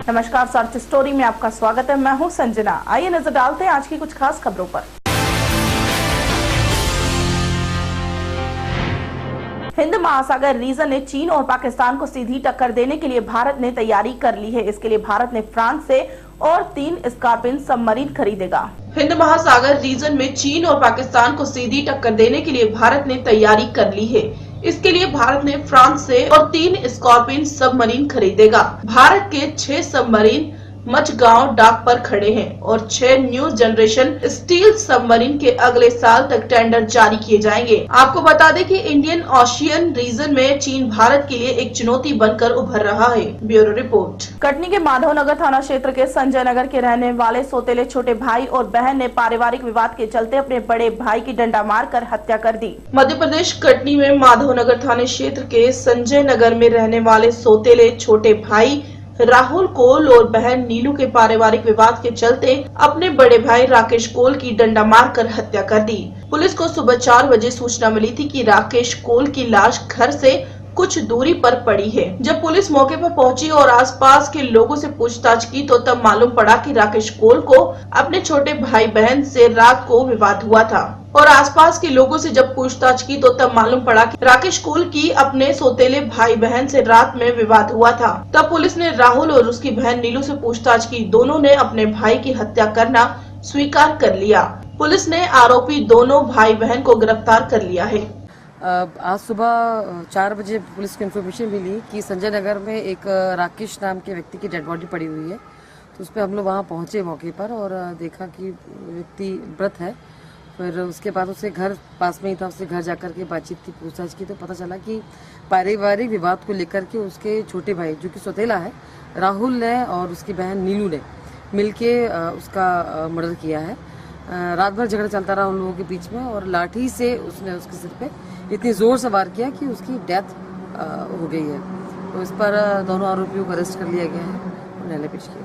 नमस्कार, search story में आपका स्वागत है। मैं हूं संजना। आइए नजर डालते हैं आज की कुछ खास खबरों पर। हिंद महासागर रीजन ने चीन और पाकिस्तान को सीधी टक्कर देने के लिए भारत ने तैयारी कर ली है। इसके लिए भारत ने फ्रांस से और 3 स्कॉर्पियन सबमरीन खरीदेगा। हिंद महासागर रीजन में चीन और पाकिस्तान को सीधी टक्कर देने के लिए भारत ने तैयारी कर ली है। इसके लिए भारत ने फ्रांस से और 3 स्कॉर्पियन सबमरीन खरीदेगा। भारत के 6 सबमरीन मचगांव डाक पर खड़े हैं और 6 न्यू जनरेशन स्टील सबमरीन के अगले साल तक टेंडर जारी किए जाएंगे। आपको बता दें कि इंडियन ओशियन रीजन में चीन भारत के लिए एक चुनौती बनकर उभर रहा है। Bureau report. कटनी के माधवनगर थाना क्षेत्र के संजय नगर के रहने वाले सौतेले छोटे भाई और बहन ने पारिवारिक विवाद के चलते अपने बड़े भाई की डंडा मारकर हत्या कर दी। मध्य प्रदेश कटनी में माधवनगर थाना क्षेत्र के संजय नगर में रहने वाले सौतेले छोटे भाई राहुल कोल और बहन नीलू के पारिवारिक विवाद के चलते अपने बड़े भाई राकेश कोल की डंडा मारकर हत्या कर दी। पुलिस को सुबह 4 बजे सूचना मिली थी कि राकेश कोल की लाश घर से कुछ दूरी पर पड़ी है। जब पुलिस मौके पर पहुंची और आसपास के लोगों से पूछताछ की तो तब मालूम पड़ा कि राकेश कोल को अपने छोटे भाई बहन से रात को विवाद हुआ था। और आसपास के लोगों से जब पूछताछ की तो तब मालूम पड़ा कि राकेश कोल की अपने सौतेले भाई बहन से रात में विवाद हुआ था। तब पुलिस ने राहुल और उसकी बहन नीलू से पूछताछ की। दोनों ने अपने भाई की हत्या करना स्वीकार कर लिया। पुलिस ने आरोपी दोनों भाई बहन को गिरफ्तार कर लिया है। आज सुबह 4 बजे पुलिस को इन्फॉर्मेशन मिली कि संजय नगर में एक राकेश नाम के व्यक्ति की डेड बॉडी पड़ी हुई है। तो उस पर हम लोग वहाँ पहुँचे मौके पर और देखा कि व्यक्ति मृत है। फिर उसके बाद उसके घर पास में ही था, उससे घर जाकर के बातचीत की, पूछताछ की तो पता चला कि पारिवारिक विवाद को लेकर के उसके छोटे भाई जो कि सौतेला है राहुल ने और उसकी बहन नीलू ने मिलके उसका मर्डर किया है। रात भर झगड़ा चलता रहा उन लोगों के बीच में और लाठी से उसने उसके सिर पे इतनी जोर से वार किया कि उसकी डेथ हो गई है। तो इस पर दोनों आरोपियों को अरेस्ट कर लिया गया है और न्यायालय पेश किया।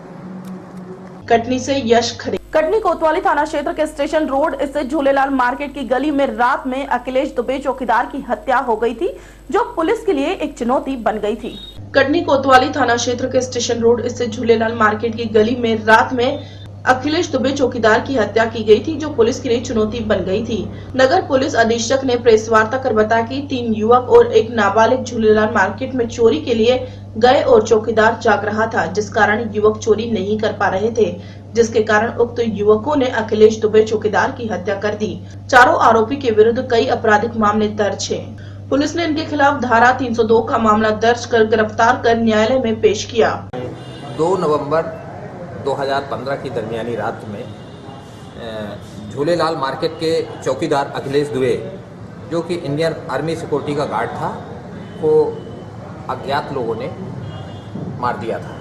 कटनी से यश खरे। कटनी कोतवाली थाना क्षेत्र के स्टेशन रोड स्थित झूलेलाल मार्केट की गली में रात में अखिलेश दुबे चौकीदार की हत्या हो गई थी, जो पुलिस के लिए एक चुनौती बन गई थी। कटनी कोतवाली थाना क्षेत्र के स्टेशन रोड स्थित झूलेलाल मार्केट की गली में रात में अखिलेश दुबे चौकीदार की हत्या की गई थी, जो पुलिस के लिए चुनौती बन गई थी। नगर पुलिस अधीक्षक ने प्रेस वार्ता कर बताया कि 3 युवक और एक नाबालिग झूलेलाल मार्केट में चोरी के लिए गए और चौकीदार जाग रहा था, जिस कारण युवक चोरी नहीं कर पा रहे थे, जिसके कारण उक्त युवकों ने अखिलेश दुबे चौकीदार की हत्या कर दी। चारों आरोपी के विरुद्ध कई आपराधिक मामले दर्ज हैं। पुलिस ने इनके खिलाफ धारा 302 का मामला दर्ज कर गिरफ्तार कर न्यायालय में पेश किया। 2 नवंबर 2015 की दरमियानी रात में झूलेलाल मार्केट के चौकीदार अखिलेश दुबे, जो कि इंडियन आर्मी सिक्योरिटी का गार्ड था, को अज्ञात लोगों ने मार दिया था।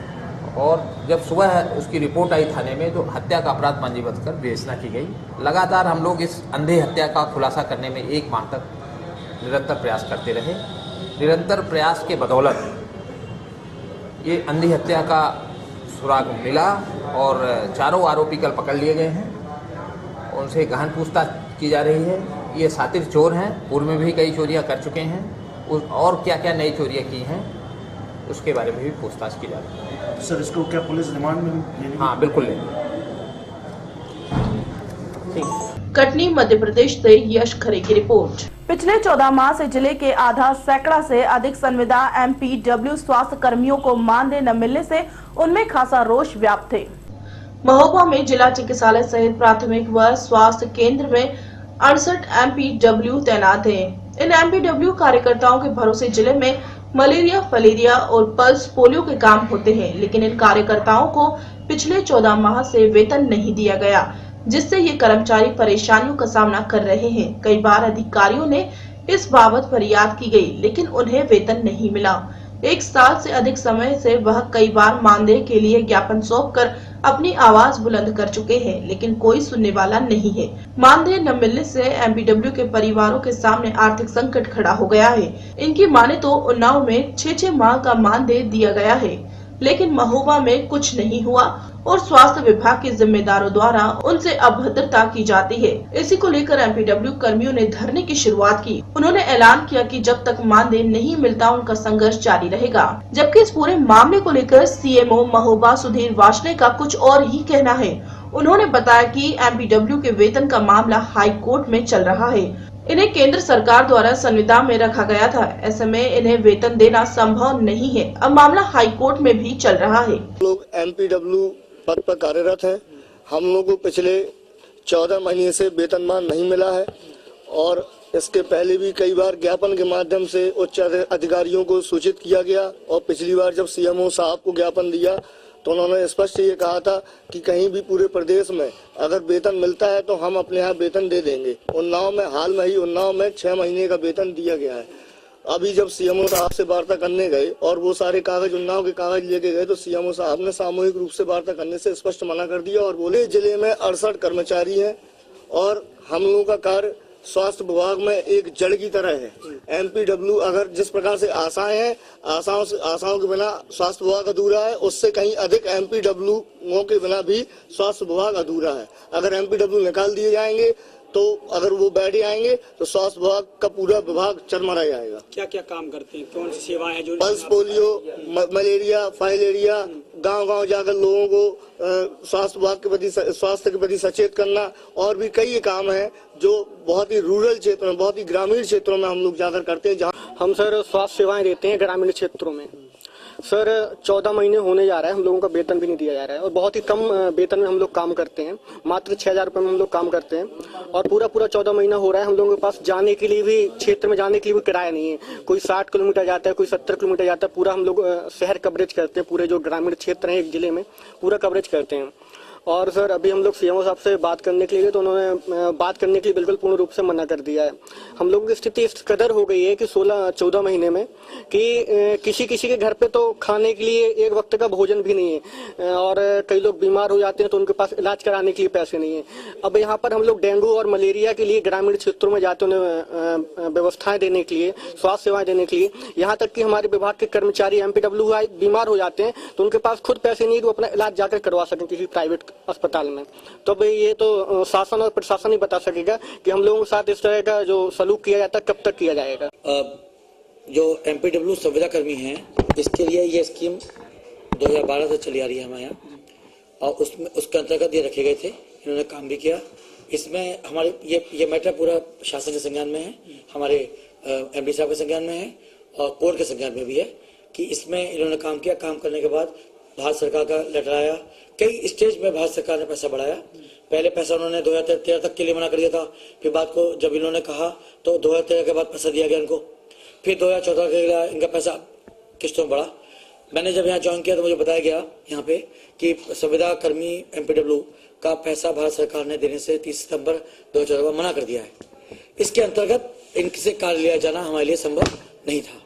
और जब सुबह उसकी रिपोर्ट आई थाने में तो हत्या का अपराध पंजीबद्ध कर विवेचना की गई। लगातार हम लोग इस अंधे हत्या का खुलासा करने में 1 माह तक निरंतर प्रयास करते रहे। निरंतर प्रयास के बदौलत ये अंधी हत्या का सुराग मिला और चारों आरोपी कल पकड़ लिए गए हैं। उनसे गहन पूछताछ की जा रही है। ये सातिर चोर हैं, पूर्व में भी कई चोरियां कर चुके हैं और क्या क्या नई चोरियां की हैं उसके बारे में भी पूछताछ की जा रही है। सर, इसको क्या पुलिस रिमांड में? हाँ, बिल्कुल लेंगे। कटनी मध्य प्रदेश से यश खरे की रिपोर्ट। पिछले 14 माह से जिले के आधा सैकड़ा से अधिक संविदा MPW स्वास्थ्य कर्मियों को मानदेय न मिलने से उनमें खासा रोष व्याप्त थे। महोबा में जिला चिकित्सालय सहित प्राथमिक व स्वास्थ्य केंद्र में 68 MPW तैनात हैं। इन MPW कार्यकर्ताओं के भरोसे जिले में मलेरिया, फलेरिया और पल्स पोलियो के काम होते हैं, लेकिन इन कार्यकर्ताओं को पिछले 14 माह से वेतन नहीं दिया गया, जिससे ये कर्मचारी परेशानियों का सामना कर रहे हैं। कई बार अधिकारियों ने इस बाबत फरियाद की गई, लेकिन उन्हें वेतन नहीं मिला। 1 साल से अधिक समय से वह कई बार मानदेय के लिए ज्ञापन सौंपकर अपनी आवाज बुलंद कर चुके हैं, लेकिन कोई सुनने वाला नहीं है। मानदेय न मिलने से MPW के परिवारों के सामने आर्थिक संकट खड़ा हो गया है। इनकी माने तो उन्नाव में 6-6 माह का मानदेय दिया गया है, लेकिन महोबा में कुछ नहीं हुआ और स्वास्थ्य विभाग के जिम्मेदारों द्वारा उनसे अभद्रता की जाती है। इसी को लेकर एमपीडब्ल्यू कर्मियों ने धरने की शुरुआत की। उन्होंने ऐलान किया कि जब तक मानदेय नहीं मिलता उनका संघर्ष जारी रहेगा। जबकि इस पूरे मामले को लेकर सीएमओ महोबा सुधीर वार्ष्णेय का कुछ और ही कहना है। उन्होंने बताया कि एमपीडब्ल्यू के वेतन का मामला हाई कोर्ट में चल रहा है। इन्हें केंद्र सरकार द्वारा संविदा में रखा गया था। ऐसे में इन्हें वेतन देना संभव नहीं है। अब मामला हाई कोर्ट में भी चल रहा है। लोग एमपीडब्ल्यू पद पर कार्यरत हैं। हम लोगों को पिछले 14 महीने से वेतनमान नहीं मिला है और इसके पहले भी कई बार ज्ञापन के माध्यम से उच्च अधिकारियों को सूचित किया गया और पिछली बार जब सीएमओ साहब को ज्ञापन दिया तो उन्होंने स्पष्ट ये कहा था कि कहीं भी पूरे प्रदेश में अगर वेतन मिलता है तो हम अपने यहाँ वेतन दे देंगे। उन्नाव में हाल में ही 6 महीने का वेतन दिया गया है। अभी जब सीएमओ साहब से वार्ता करने गए और वो सारे कागज उन्नाव के कागज लेके गए तो सीएमओ साहब ने सामूहिक रूप से वार्ता करने से स्पष्ट मना कर दिया और बोले जिले में 68 कर्मचारी हैं और हम लोगों का कार्य स्वास्थ्य विभाग में एक जड़ की तरह है। एमपीडब्ल्यू अगर जिस प्रकार से आशाएं हैं, आशाओं के बिना स्वास्थ्य विभाग अधूरा है, उससे कहीं अधिक एमपीडब्ल्यू के बिना भी स्वास्थ्य विभाग अधूरा है। अगर एमपीडब्ल्यू निकाल दिए जाएंगे तो अगर वो बैठ जाएंगे तो स्वास्थ्य विभाग का पूरा विभाग चरमरा जाएगा। क्या क्या काम करते हैं, कौन सी सेवाएं हैं जो पल्स पोलियो, मलेरिया, फाइलेरिया, गांव-गांव जाकर लोगों को स्वास्थ्य विभाग के प्रति स्वास्थ्य के प्रति सचेत करना और भी कई काम हैं जो बहुत ही रूरल क्षेत्रों में, बहुत ही ग्रामीण क्षेत्रों में हम लोग जाकर करते हैं। जहाँ हम सर स्वास्थ्य सेवाएं देते हैं ग्रामीण क्षेत्रों में। सर 14 महीने होने जा रहा है, हम लोगों का वेतन भी नहीं दिया जा रहा है और बहुत ही कम वेतन में हम लोग काम करते हैं। मात्र 6000 रुपये में हम लोग काम करते हैं और पूरा 14 महीना हो रहा है। हम लोगों के पास जाने के लिए भी, क्षेत्र में जाने के लिए भी किराया नहीं है। कोई 60 किलोमीटर जाता है, कोई 70 किलोमीटर जाता है। पूरा हम लोग शहर कवरेज करते हैं, पूरे जो ग्रामीण क्षेत्र है एक जिले में पूरा कवरेज करते हैं। और सर अभी हम लोग सीएमओ साहब से बात करने के लिए तो उन्होंने बात करने के लिए बिल्कुल पूर्ण रूप से मना कर दिया है। हम लोगों की स्थिति इस कदर हो गई है कि 14 महीने में कि किसी के घर पे तो खाने के लिए एक वक्त का भोजन भी नहीं है और कई लोग बीमार हो जाते हैं तो उनके पास इलाज कराने के लिए पैसे नहीं है। अब यहाँ पर हम लोग डेंगू और मलेरिया के लिए ग्रामीण क्षेत्रों में जाते उन्हें व्यवस्थाएं देने के लिए, स्वास्थ्य सेवाएं देने के लिए, यहाँ तक कि हमारे विभाग के कर्मचारी एमपीडब्ल्यू बीमार हो जाते हैं तो उनके पास खुद पैसे नहीं है कि वो अपना इलाज जाकर करवा सकें किसी प्राइवेट अस्पताल में। तो भाई ये तो शासन और प्रशासन ही बता सकेगा कि हम लोगों के साथ इस तरह का जो सलूक किया जाता है कब तक किया जाएगा। जो एमपीडब्ल्यू संविदा कर्मी हैं इसके लिए ये स्कीम 2012 से चली आ रही है हमारे यहाँ और उसके अंतर्गत ये रखे गए थे। इन्होंने काम भी किया। इसमें हमारे ये मैटर पूरा शासन के संज्ञान में है, हमारे एमडी साहब के संज्ञान में है और कोर्ट के संज्ञान में भी है कि इसमें इन्होंने काम किया। काम करने के बाद भारत सरकार का लेटर आया। कई स्टेज में भारत सरकार ने पैसा बढ़ाया। पहले पैसा उन्होंने 2013 तक के लिए मना कर दिया था, फिर बात को जब इन्होंने कहा तो 2013 के बाद पैसा दिया गया इनको। फिर 2014 के लिए इनका पैसा किस्तों में बढ़ा। मैंने जब यहाँ ज्वाइन किया तो मुझे बताया गया यहाँ पे कि संविदा कर्मी एमपीडब्ल्यू का पैसा भारत सरकार ने देने से 30 सितंबर 2014 को मना कर दिया है। इसके अंतर्गत इनसे कार्य लिया जाना हमारे लिए संभव नहीं था।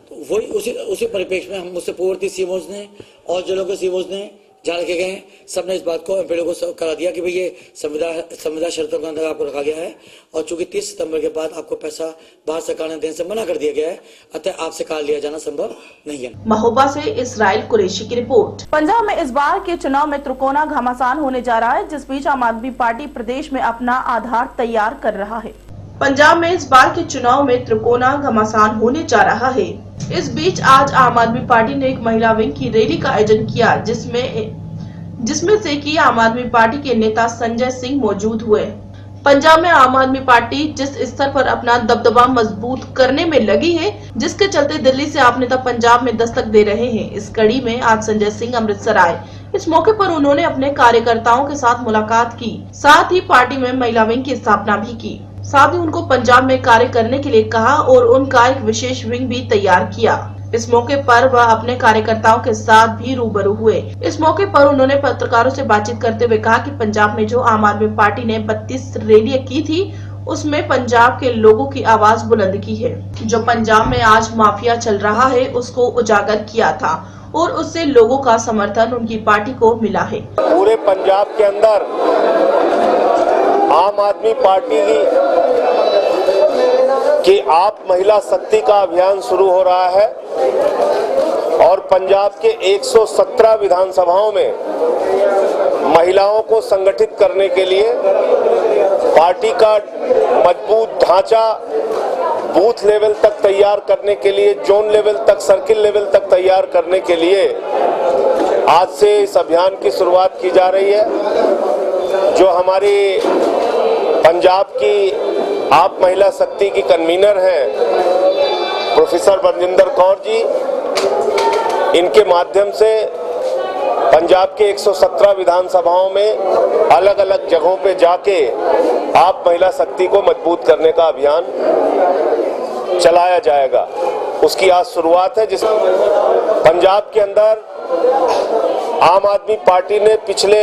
तो वही उसी परिप्रेक्ष्य में हम मुझसे पूर्ववर्ती सीएमओज ने और जिलों के सीएमओज ने जहाँ रखे गए हैं सबने इस बात को एमपीडब्ल्यू को करा दिया कि भाई ये संविदा शर्तों के अंदर आपको रखा गया है और चूंकि 30 सितंबर के बाद आपको पैसा भारत सरकार ने देने से मना कर दिया गया है, अतः आपसे कार्य लिया जाना संभव नहीं है। महोबा से इसराइल कुरैशी की रिपोर्ट। पंजाब में इस बार के चुनाव में त्रिकोणा घमासान होने जा रहा है, जिस बीच आम आदमी पार्टी प्रदेश में अपना आधार तैयार कर रहा है। पंजाब में इस बार के चुनाव में त्रिकोणा घमासान होने जा रहा है। इस बीच आज आम आदमी पार्टी ने एक महिला विंग की रैली का आयोजन किया, जिसमें से कि आम आदमी पार्टी के नेता संजय सिंह मौजूद हुए। पंजाब में आम आदमी पार्टी जिस स्तर पर अपना दबदबा मजबूत करने में लगी है, जिसके चलते दिल्ली से आप नेता पंजाब में दस्तक दे रहे हैं। इस कड़ी में आज संजय सिंह अमृतसर आए। इस मौके पर उन्होंने अपने कार्यकर्ताओं के साथ मुलाकात की, साथ ही पार्टी में महिला विंग की स्थापना भी की। साथ ही उनको पंजाब में कार्य करने के लिए कहा और उनका एक विशेष विंग भी तैयार किया। इस मौके पर वह अपने कार्यकर्ताओं के साथ भी रूबरू हुए। इस मौके पर उन्होंने पत्रकारों से बातचीत करते हुए कहा कि पंजाब में जो आम आदमी पार्टी ने 32 रैलियां की थी, उसमें पंजाब के लोगों की आवाज बुलंद की है। जो पंजाब में आज माफिया चल रहा है उसको उजागर किया था और उससे लोगों का समर्थन उनकी पार्टी को मिला है। पूरे पंजाब के अंदर आम आदमी पार्टी की आप महिला शक्ति का अभियान शुरू हो रहा है और पंजाब के 117 विधानसभाओं में महिलाओं को संगठित करने के लिए पार्टी का मजबूत ढांचा बूथ लेवल तक तैयार करने के लिए, जोन लेवल तक, सर्किल लेवल तक तैयार करने के लिए आज से इस अभियान की शुरुआत की जा रही है। जो हमारी पंजाब की आप महिला शक्ति की कन्वीनर हैं प्रोफेसर बरजिंदर कौर जी, इनके माध्यम से पंजाब के 117 विधानसभाओं में अलग अलग जगहों पे जाके आप महिला शक्ति को मजबूत करने का अभियान चलाया जाएगा। उसकी आज शुरुआत है। जिस पंजाब के अंदर आम आदमी पार्टी ने पिछले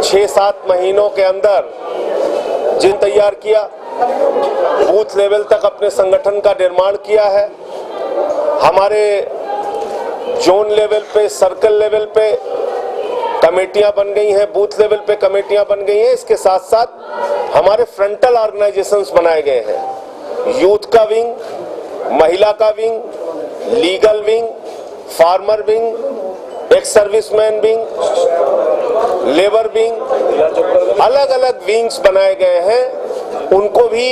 6-7 महीनों के अंदर जिन तैयार किया, बूथ लेवल तक अपने संगठन का निर्माण किया है। हमारे जोन लेवल पे, सर्कल लेवल पे कमेटियां बन गई हैं, बूथ लेवल पे कमेटियां बन गई हैं। इसके साथ साथ हमारे फ्रंटल ऑर्गेनाइजेशंस बनाए गए हैं, यूथ का विंग, महिला का wing, legal wing, farmer wing, ex serviceman wing, labour wing, अलग अलग विंग्स बनाए गए हैं। उनको भी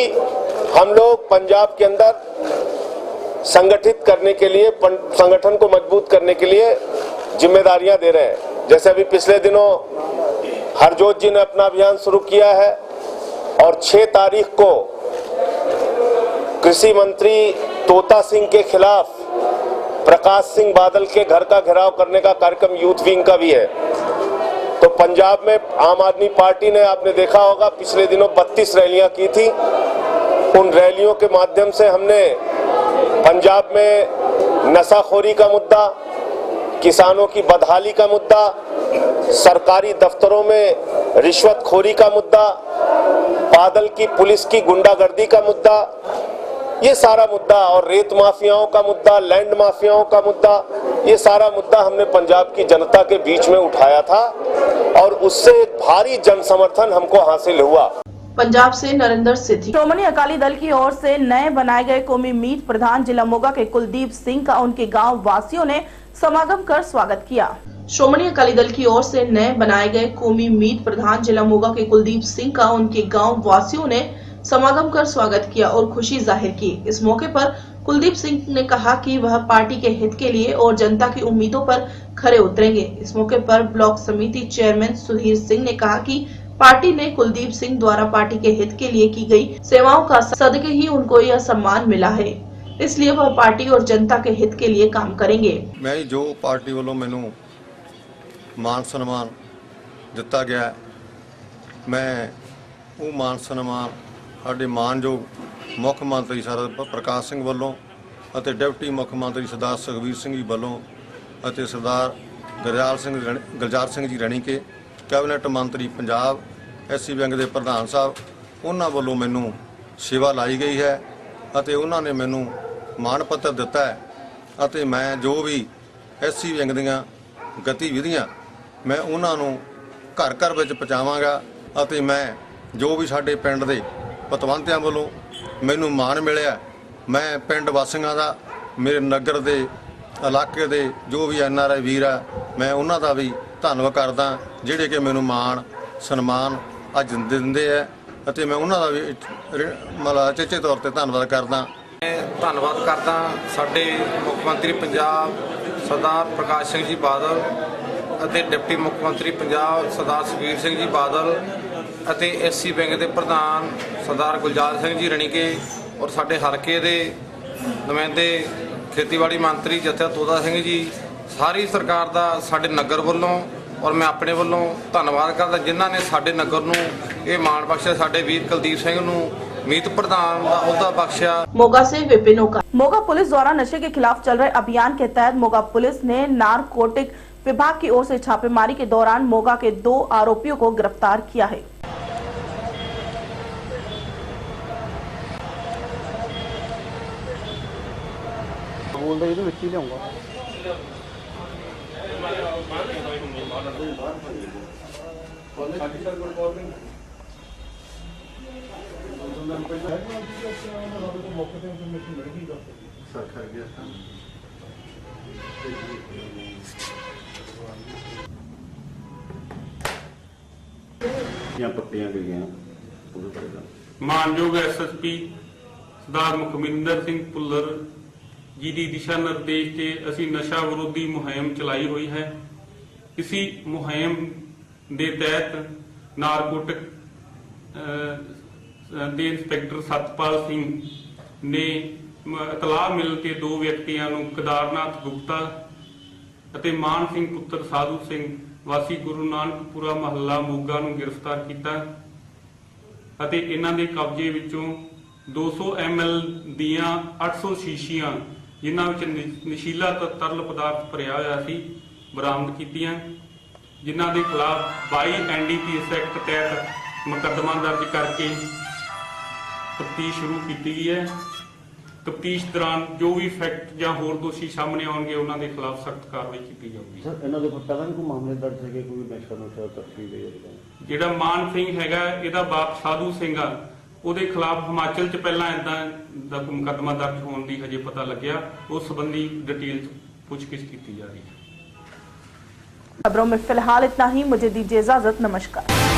हम लोग पंजाब के अंदर संगठित करने के लिए, संगठन को मजबूत करने के लिए जिम्मेदारियां दे रहे हैं। जैसे अभी पिछले दिनों हरजोत जी ने अपना अभियान शुरू किया है और 6 तारीख को कृषि मंत्री तोता सिंह के खिलाफ प्रकाश सिंह बादल के घर का घेराव करने का कार्यक्रम यूथ विंग का भी है। तो पंजाब में आम आदमी पार्टी ने, आपने देखा होगा, पिछले दिनों 32 रैलियां की थी। उन रैलियों के माध्यम से हमने पंजाब में नशाखोरी का मुद्दा, किसानों की बदहाली का मुद्दा, सरकारी दफ्तरों में रिश्वतखोरी का मुद्दा, बादल की पुलिस की गुंडागर्दी का मुद्दा, ये सारा मुद्दा, और रेत माफियाओं का मुद्दा, लैंड माफियाओं का मुद्दा, ये सारा मुद्दा हमने पंजाब की जनता के बीच में उठाया था और उससे भारी जन समर्थन हमको हासिल हुआ। पंजाब से नरेंद्र सिद्धि। श्रोमणी अकाली दल की ओर से नए बनाए गए कौमी मीत प्रधान जिला मोगा के कुलदीप सिंह का उनके गांव वासियों ने समागम कर स्वागत किया। श्रोमणी अकाली दल की ओर से नए बनाए गए कौमी मीत प्रधान जिला मोगा के कुलदीप सिंह का उनके गांव वासियों ने समागम कर स्वागत किया और खुशी जाहिर की। इस मौके पर कुलदीप सिंह ने कहा कि वह पार्टी के हित के लिए और जनता की उम्मीदों पर खरे उतरेंगे। इस मौके पर ब्लॉक समिति चेयरमैन सुधीर सिंह ने कहा कि पार्टी ने कुलदीप सिंह द्वारा पार्टी के हित के लिए की गई सेवाओं का सदके ही उनको यह सम्मान मिला है, इसलिए वह पार्टी और जनता के हित के लिए काम करेंगे। मैं जो पार्टी वालों मैनू मान सम्मान दिता गया, मैं वो मान सम्मान साडे मानयोग मुख मंत्री सरदार प्रकाश सिंह वालों ਅਤੇ डिप्टी मुख मंत्री सरदार सुखबीर सिंह जी वालों ਅਤੇ सरदार गुलजार सिंह जी रणीके कैबिनेट मंत्री पंजाब एससी बैंक के प्रधान साहब, उन्होंने वालों मैनू सेवा लाई गई है ਅਤੇ उन्होंने ने मैनू मान पत्र दिता है ਅਤੇ मैं जो भी एससी बैंक दीयां गतिविधियां मैं उन्होंने घर घर विच पहुँचावांगा ਅਤੇ मैं जो भी साडे पिंड दे पतवंतियां वालों मैनू मान मिलिया, मैं पिंड वासियों का, मेरे नगर के इलाके के जो भी NRI वीर है, मैं उन्हों का भी धन्नवाद करदा जिहड़े कि मैनू मान सन्मान अज दिंदे है ਅਤੇ मैं उन्हों का भी मतलब चेचे तौर पर धन्नवाद करदा। धन्नवाद करदा साडे मुख मंत्री पंजाब सरदार प्रकाश सिंह जी बादल ਅਤੇ डिप्टी मुख मंत्री पंजाब सरदार सुखबीर सिंह जी बादल ਅਤੇ एससी बैंक के प्रधान सरदार गुलजार सिंह जी रणीके और साडे हलके दे नुमाइंदे खेतीबाड़ी मंत्री जत्था तोता सिंह जी, सारी सरकार दा साडे नगर वालों और मैं अपने वालों धन्नवाद करदा जिन्हां ने साडे नगर नूं ये मान बख्शिया, साडे वीर कुलदीप सिंह नूं मीत प्रधान दा ओहदा बख्शिया। मोगा से विपिन का। मोगा पुलिस द्वारा नशे के खिलाफ चल रहे अभियान के तहत मोगा पुलिस ने नारकोटिक विभाग की ओर से छापेमारी के दौरान मोगा के 2 आरोपियों को गिरफ्तार किया है। पट्टियां गई ਮਾਨਯੋਗ ਐਸਐਸਪੀ ਸਰਦਾਰ ਮੁਖਮਿੰਦਰ ਸਿੰਘ ਭੁੱਲਰ ਜੀ ਦੀ ਦਿਸ਼ਾ ਨਿਰਦੇਸ਼ ਤੇ ਅਸੀਂ ਨਸ਼ਾ ਵਿਰੋਧੀ ਮੁਹਿੰਮ ਚਲਾਈ ਹੋਈ ਹੈ। ਇसी ਮੁਹਿੰਮ ਦੇ ਤਹਿਤ ਨਾਰਕੋਟਿਕ ਦੇ ਇੰਸਪੈਕਟਰ ਸਤਪਾਲ ਸਿੰਘ ਨੇ ਇਤਲਾਹ ਮਿਲ ਕੇ 2 ਵਿਅਕਤੀਆਂ ਨੂੰ ਕੇਦਾਰਨਾਥ ਗੁਪਤਾ ਅਤੇ ਮਾਨ ਸਿੰਘ ਪੁੱਤਰ ਸਾਧੂ ਸਿੰਘ ਵਾਸੀ ਗੁਰੂ ਨਾਨਕਪੁਰਾ ਮਹੱਲਾ ਮੋਗਾ ਨੂੰ ਗ੍ਰਿਫਤਾਰ ਕੀਤਾ ਅਤੇ ਇਹਨਾਂ ਦੇ ਕਬਜ਼ੇ ਵਿੱਚੋਂ 200 ml ਦੀਆਂ 800 ਸ਼ੀਸ਼ੀਆਂ ਜਿਨ੍ਹਾਂ ਵਿੱਚ ਨਸ਼ੀਲਾ ਤਰਲ ਪਦਾਰਥ ਭਰਿਆ ਹੋਇਆ ਸੀ ਬਰਾਮਦ ਕੀਤੀਆਂ, ਜਿਨ੍ਹਾਂ ਦੇ ਖਿਲਾਫ 22 NDPS ਐਕਟ ਤਹਿਤ ਮੁਕੱਦਮਾ ਦਰਜ ਕਰਕੇ ਤਫਤੀਸ਼ ਸ਼ੁਰੂ ਕੀਤੀ ਗਈ ਹੈ। ਤਫਤੀਸ਼ ਦੌਰਾਨ ਜੋ ਵੀ ਫੈਕਟ ਜਾਂ ਹੋਰ ਦੋਸ਼ੀ ਸਾਹਮਣੇ ਆਉਣਗੇ ਉਹਨਾਂ ਦੇ ਖਿਲਾਫ ਸਖਤ ਕਾਰਵਾਈ ਕੀਤੀ ਜਾਊਗੀ। ਸਰ ਇਹਨਾਂ ਦੇ ਉੱਪਰ ਪਹਿਲਾਂ ਵੀ ਕੋਈ ਮਾਮਲੇ ਦਰਜ ਹੈਗੇ, ਕੋਈ ਨਸ਼ਾ ਤਸਕਰੀ ਦੇ? ਜਿਹੜਾ ਮਾਨ ਸਿੰਘ ਹੈਗਾ ਇਹਦਾ ਬਾਪ ਸਾਧੂ ਸਿੰਘ ਆ, ਉਹਦੇ ਖਿਲਾਫ ਹਿਮਾਚਲ 'ਚ ਪਹਿਲਾਂ ਇਦਾਂ ਦਾ ਮੁਕੱਦਮਾ ਦਰਜ ਹੋਣ ਦੀ ਹਜੇ ਪਤਾ ਲੱਗਿਆ, ਉਸ ਸੰਬੰਧੀ डिटेल पूछगिछ की जा रही है। खबरों में फिलहाल इतना ही, मुझे दीजिए इजाजत, नमस्कार।